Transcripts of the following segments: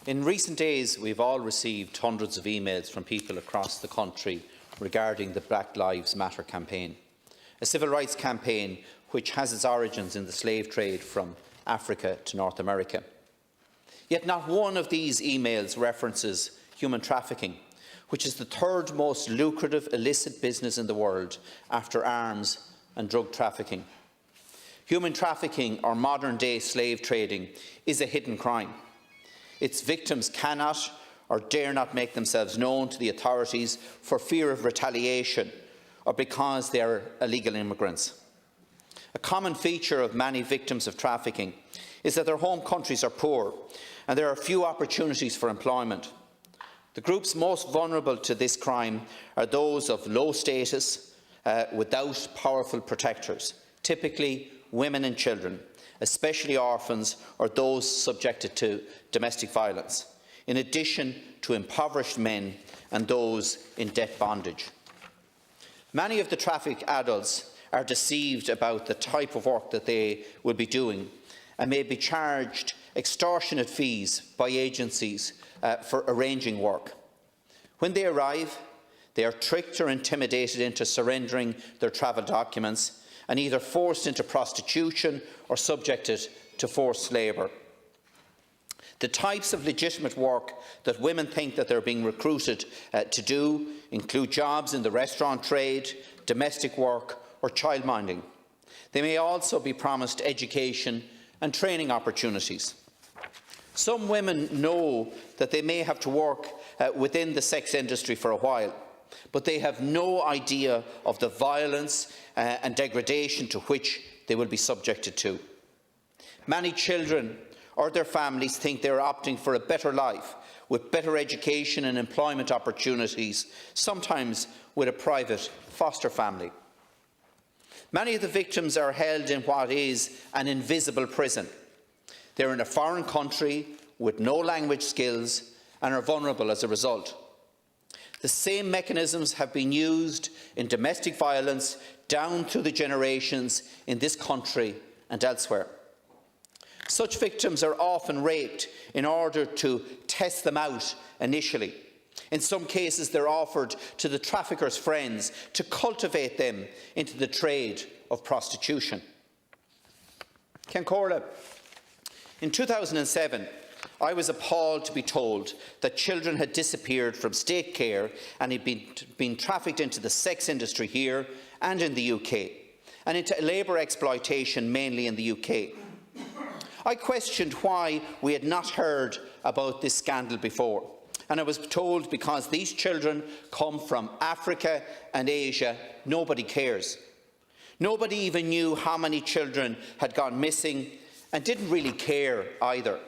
In recent days, we've all received hundreds of emails from people across the country regarding the Black Lives Matter campaign, a civil rights campaign which has its origins in the slave trade from Africa to North America. Yet not one of these emails references human trafficking, which is the third most lucrative illicit business in the world after arms and drug trafficking. Human trafficking, or modern-day slave trading, is a hidden crime. Its victims cannot or dare not make themselves known to the authorities for fear of retaliation or because they are illegal immigrants. A common feature of many victims of trafficking is that their home countries are poor and there are few opportunities for employment. The groups most vulnerable to this crime are those of low status without powerful protectors, typically women and children, especially orphans or those subjected to domestic violence, in addition to impoverished men and those in debt bondage. Many of the trafficked adults are deceived about the type of work that they will be doing and may be charged extortionate fees by agencies for arranging work. When they arrive, they are tricked or intimidated into surrendering their travel documents and either forced into prostitution or subjected to forced labour. The types of legitimate work that women think that they're being recruited to do include jobs in the restaurant trade, domestic work or childminding. They may also be promised education and training opportunities. Some women know that they may have to work within the sex industry for a while, but they have no idea of the violence and degradation to which they will be subjected to. Many children or their families think they are opting for a better life, with better education and employment opportunities, sometimes with a private foster family. Many of the victims are held in what is an invisible prison. They are in a foreign country with no language skills and are vulnerable as a result. The same mechanisms have been used in domestic violence down through the generations in this country and elsewhere. Such victims are often raped in order to test them out initially. In some cases, they're offered to the traffickers' friends to cultivate them into the trade of prostitution. Ceann in 2007, I was appalled to be told that children had disappeared from state care and had been trafficked into the sex industry here and in the UK, and into labour exploitation mainly in the UK. I questioned why we had not heard about this scandal before, and I was told because these children come from Africa and Asia, nobody cares. Nobody even knew how many children had gone missing and didn't really care either.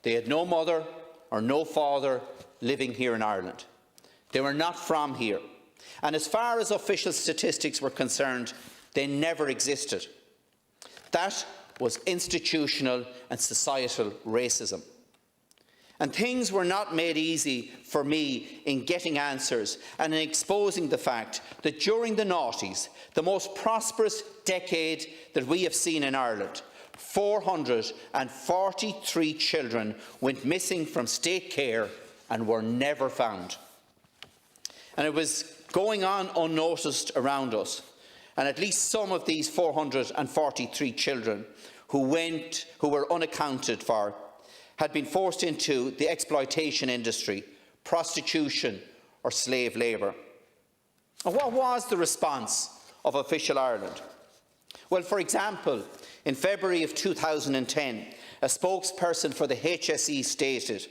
They had no mother or no father living here in Ireland. They were not from here. And as far as official statistics were concerned, they never existed. That was institutional and societal racism. And things were not made easy for me in getting answers and in exposing the fact that during the noughties, the most prosperous decade that we have seen in Ireland, 443 children went missing from state care and were never found. And it was going on unnoticed around us. And at least some of these 443 children who were unaccounted for had been forced into the exploitation industry, prostitution or slave labour. And what was the response of official Ireland? Well, for example, in February of 2010, a spokesperson for the HSE stated,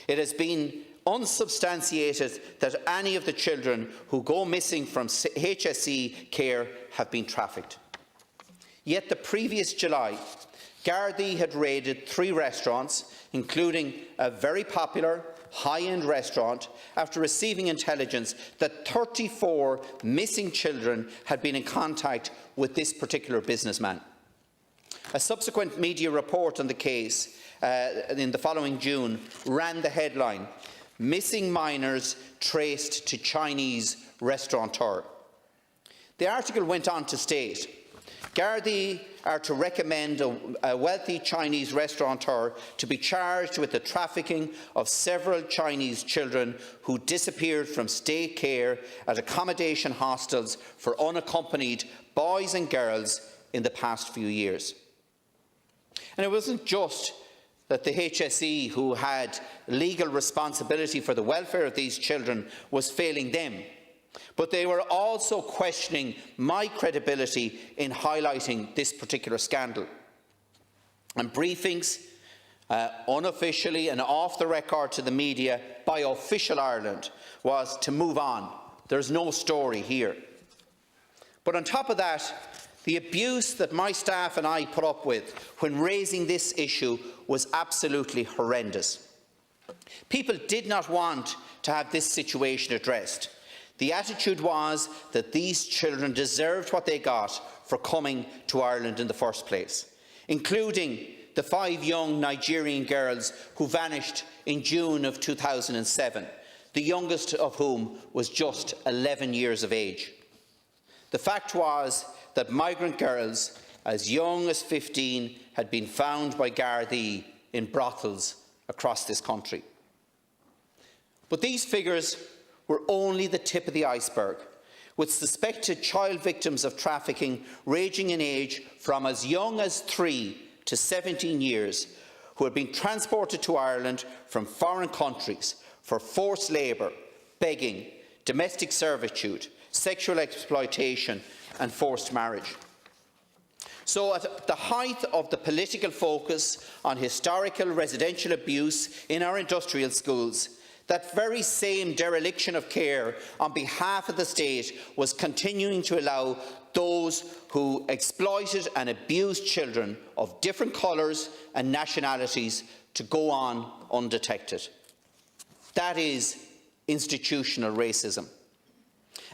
"It has been unsubstantiated that any of the children who go missing from HSE care have been trafficked." Yet the previous July, Gardaí had raided 3 restaurants, including a very popular high-end restaurant, after receiving intelligence that 34 missing children had been in contact with this particular businessman. A subsequent media report on the case in the following June ran the headline, "Missing minors traced to Chinese restaurateur." The article went on to state, Gardaí are to recommend a wealthy Chinese restaurateur to be charged with the trafficking of several Chinese children who disappeared from state care at accommodation hostels for unaccompanied boys and girls in the past few years. And it wasn't just that the HSE, who had legal responsibility for the welfare of these children, was failing them, but they were also questioning my credibility in highlighting this particular scandal. And briefings, unofficially and off the record to the media by Official Ireland, was to move on. There's no story here. But on top of that, the abuse that my staff and I put up with when raising this issue was absolutely horrendous. People did not want to have this situation addressed. The attitude was that these children deserved what they got for coming to Ireland in the first place, including the 5 young Nigerian girls who vanished in June of 2007, the youngest of whom was just 11 years of age. The fact was that migrant girls as young as 15 had been found by Gardaí in brothels across this country. But these figures were only the tip of the iceberg, with suspected child victims of trafficking ranging in age from as young as 3 to 17 years who had been transported to Ireland from foreign countries for forced labour, begging, domestic servitude, sexual exploitation and forced marriage. So at the height of the political focus on historical residential abuse in our industrial schools, that very same dereliction of care on behalf of the state was continuing to allow those who exploited and abused children of different colours and nationalities to go on undetected. That is institutional racism.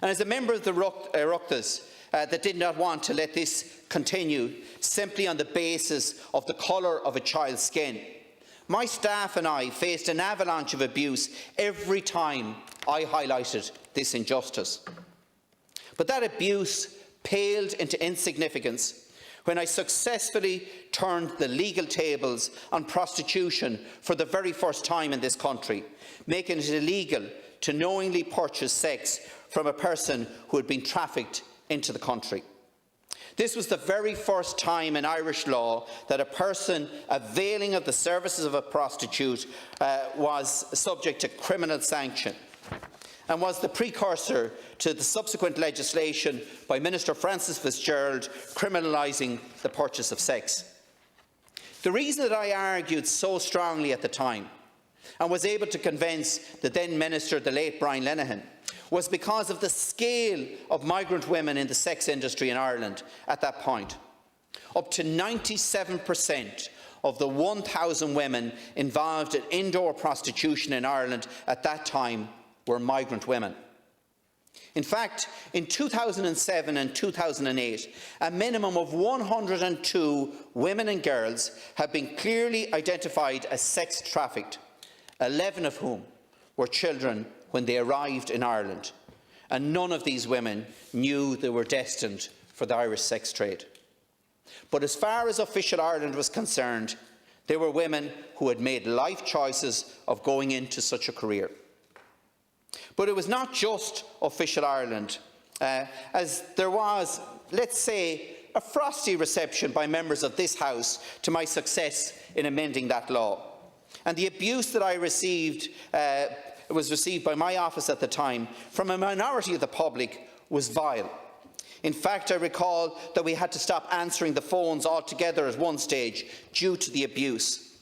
And as a member of the Oireachtas that did not want to let this continue simply on the basis of the colour of a child's skin, my staff and I faced an avalanche of abuse every time I highlighted this injustice. But that abuse paled into insignificance when I successfully turned the legal tables on prostitution for the very first time in this country, making it illegal to knowingly purchase sex from a person who had been trafficked into the country. This was the very first time in Irish law that a person availing of the services of a prostitute was subject to criminal sanction, and was the precursor to the subsequent legislation by Minister Francis Fitzgerald criminalising the purchase of sex. The reason that I argued so strongly at the time and was able to convince the then Minister, the late Brian Lenihan, was because of the scale of migrant women in the sex industry in Ireland at that point. Up to 97% of the 1,000 women involved in indoor prostitution in Ireland at that time were migrant women. In fact, in 2007 and 2008, a minimum of 102 women and girls have been clearly identified as sex trafficked, 11 of whom were children when they arrived in Ireland, and none of these women knew they were destined for the Irish sex trade. But as far as Official Ireland was concerned, they were women who had made life choices of going into such a career. But it was not just Official Ireland, as there was, let's say, a frosty reception by members of this House to my success in amending that law. And the abuse that I received was received by my office at the time from a minority of the public was vile. In fact, I recall that we had to stop answering the phones altogether at one stage due to the abuse,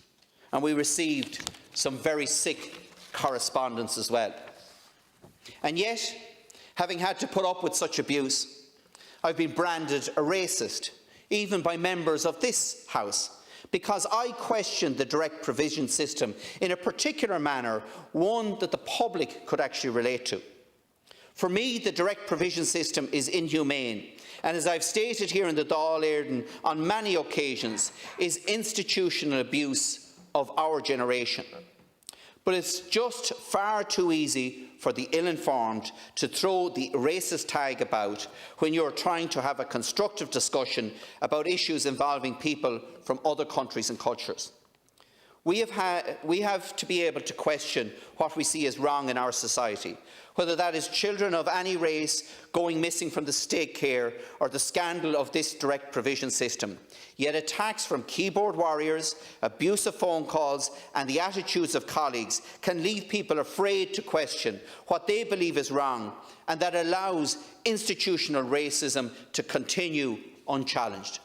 and we received some very sick correspondence as well. And yet, having had to put up with such abuse, I've been branded a racist, even by members of this House, because I questioned the direct provision system in a particular manner, one that the public could actually relate to. For me, the direct provision system is inhumane, and as I've stated here in the Dáil Éireann on many occasions, is institutional abuse of our generation. But it's just far too easy for the ill-informed to throw the racist tag about when you are trying to have a constructive discussion about issues involving people from other countries and cultures. We have to be able to question what we see as wrong in our society, whether that is children of any race going missing from the state care or the scandal of this direct provision system. Yet attacks from keyboard warriors, abusive phone calls and the attitudes of colleagues can leave people afraid to question what they believe is wrong, and that allows institutional racism to continue unchallenged.